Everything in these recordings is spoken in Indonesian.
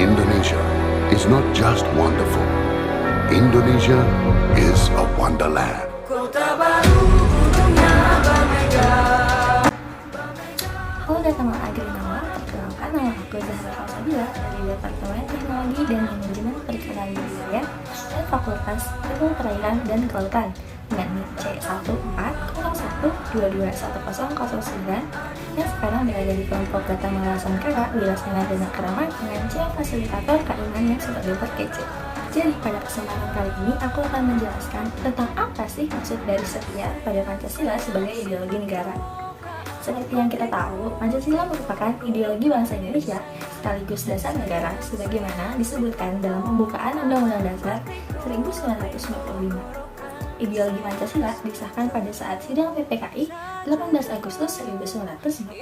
Indonesia is not just wonderful. Indonesia is a wonderland. Kota baru dunia berbeda. Halo dan teman Agrinawa, perkenalkan nama aku Zahra Salsabila dari Departemen Teknologi dan Manajemen Perikanan Budidaya dan Fakultas Ilmu Perairan dan Kelautan dengan NIP C1401221009 yang sekarang berada di kelompok data Malasan Kara, Wilasena dan Keramat dengan C fasilitator Kaiman yang sudah dapat kece. Jadi pada kesempatan kali ini aku akan menjelaskan tentang apa sih maksud dari setia pada Pancasila sebagai ideologi negara. Seperti yang kita tahu, Pancasila merupakan ideologi bangsa Indonesia sekaligus dasar negara sebagaimana disebutkan dalam pembukaan Undang-Undang Dasar 1945. Ideologi Pancasila disahkan pada saat sidang PPKI 18 Agustus 1945.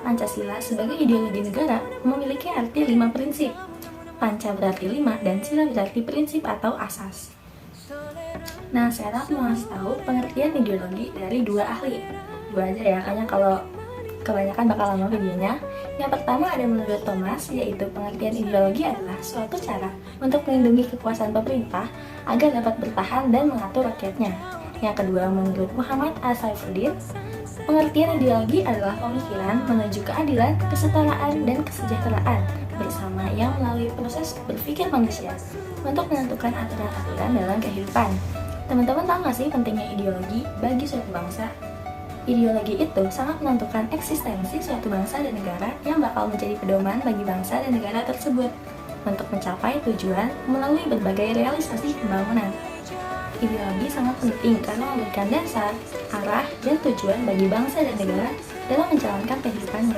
Pancasila sebagai ideologi negara memiliki arti 5 prinsip. Panca berarti 5 dan sila berarti prinsip atau asas. Nah, sekarang aku mau ngasih tahu pengertian ideologi dari dua ahli. Dua aja ya, karena kalau kebanyakan bakal lama videonya. Yang pertama ada menurut Thomas, yaitu pengertian ideologi adalah suatu cara untuk melindungi kekuasaan pemerintah agar dapat bertahan dan mengatur rakyatnya. Yang kedua menurut Muhammad As-Saifuddin, pengertian ideologi adalah pemikiran menuju keadilan, kesetaraan, dan kesejahteraan bersama yang melalui proses berpikir manusia untuk menentukan aturan-aturan dalam kehidupan. Teman-teman tahu nggak sih pentingnya ideologi bagi suatu bangsa? Ideologi itu sangat menentukan eksistensi suatu bangsa dan negara yang bakal menjadi pedoman bagi bangsa dan negara tersebut untuk mencapai tujuan melalui berbagai realisasi pembangunan. Ideologi sangat penting karena memberikan dasar, arah, dan tujuan bagi bangsa dan negara dalam menjalankan kehidupannya.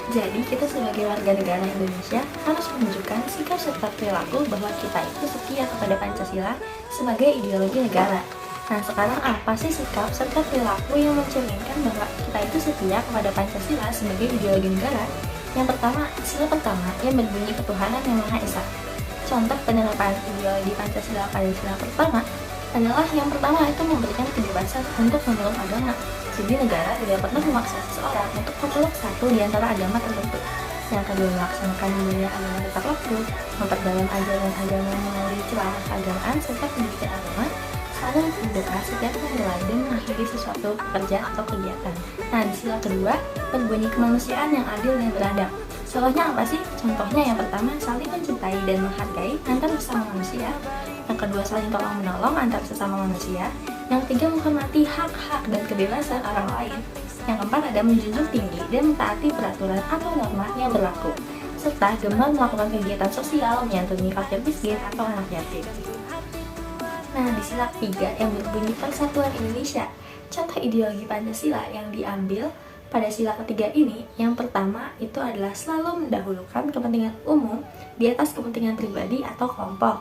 Jadi, kita sebagai warga negara Indonesia harus menunjukkan sikap serta perilaku bahwa kita itu setia kepada Pancasila sebagai ideologi negara. Nah, sekarang apa sih sikap serta perilaku yang mencerminkan bahwa kita itu setia kepada Pancasila sebagai ideologi negara? Yang pertama, sila pertama yang berbunyi ketuhanan yang Maha Esa. Contoh penerapan ideologi Pancasila pada sila pertama adalah yang pertama itu memberikan kebebasan untuk memeluk agama. Jadi negara tidak pernah memaksa seseorang untuk memeluk satu di antara agama tertentu. Yang kedua, melaksanakan budaya agama tepat waktu, memperdalam ajaran agama melalui ceramah keagamaan serta pendidikan agama, selalu berdoa setiap memulai dan mengakhiri sesuatu pekerjaan atau kegiatan. Nah, di sila kedua, berbunyi kemanusiaan yang adil dan beradab. Contohnya apa sih? Contohnya yang pertama, saling mencintai dan menghargai antar sesama manusia. Yang kedua, saling tolong-menolong antar sesama manusia. Yang ketiga, menghormati hak-hak dan kebebasan orang lain. Yang keempat, ada menjunjung tinggi dan mentaati peraturan atau norma yang berlaku, serta gemar melakukan kegiatan sosial menyantuni fakir miskin atau anak yatim. Nah, di sila ketiga yang berbunyi Persatuan Indonesia, contoh ideologi Pancasila yang diambil pada sila ketiga ini, yang pertama itu adalah selalu mendahulukan kepentingan umum di atas kepentingan pribadi atau kelompok.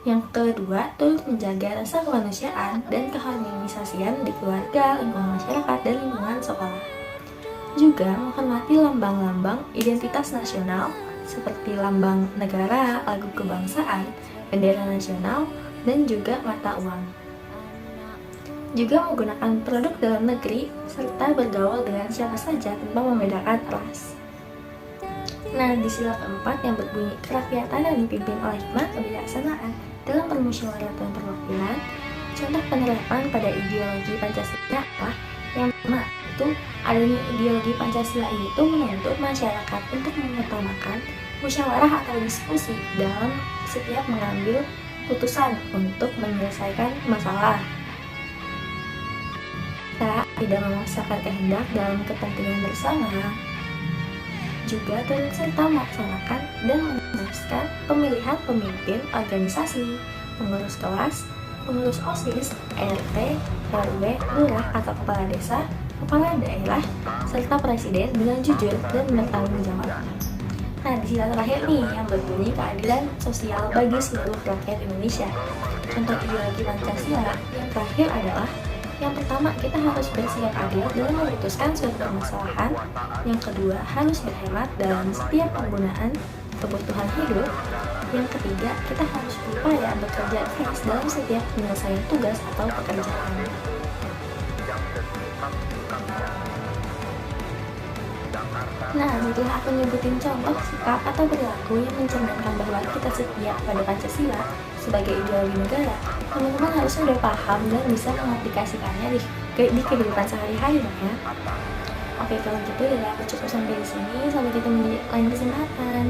Yang kedua, turut menjaga rasa kemanusiaan dan keharmonisasian di keluarga, lingkungan masyarakat, dan lingkungan sekolah. Juga menghormati lambang-lambang identitas nasional seperti lambang negara, lagu kebangsaan, bendera nasional, dan juga mata uang. Juga menggunakan produk dalam negeri serta bergaul dengan siapa saja tanpa membedakan ras. Nah, di sila keempat yang berbunyi kerakyatan yang dipimpin oleh hikmah kebijaksanaan dalam permusyawaratan perwakilan, contoh penerapan pada ideologi Pancasila apa? Yang pertama itu adanya ideologi Pancasila ini tuh menuntut masyarakat untuk mengutamakan musyawarah atau diskusi dalam setiap mengambil putusan untuk menyelesaikan masalah. Kita tidak memaksakan kehendak dalam kepentingan bersama. Juga turut serta melaksanakan dan memutuskan pemilihan pemimpin organisasi, pengurus kelas, pengurus OSIS, RT, RW, lurah atau kepala desa, kepala daerah, serta presiden dengan jujur dan bertanggung jawab. Nah, di sila terakhir nih yang berbunyi keadilan sosial bagi seluruh rakyat Indonesia. Contoh ideologi Pancasila yang terakhir adalah yang pertama, kita harus bersikap adil dalam memutuskan suatu permasalahan. Yang kedua, harus berhemat dalam setiap penggunaan kebutuhan hidup. Yang ketiga, kita harus berupaya bekerja keras dalam setiap penyelesaian tugas atau pekerjaan. Nah, setelah aku nyebutin contoh sikap atau perilaku yang mencerminkan bahwa kita setia pada Pancasila sebagai ideologi negara, teman-teman harusnya udah paham dan bisa mengaplikasikannya di kehidupan sehari-hari dong ya. Oke, kalau gitu ya aku cukup sampai di sini. Sampai ketemu di lain kesempatan.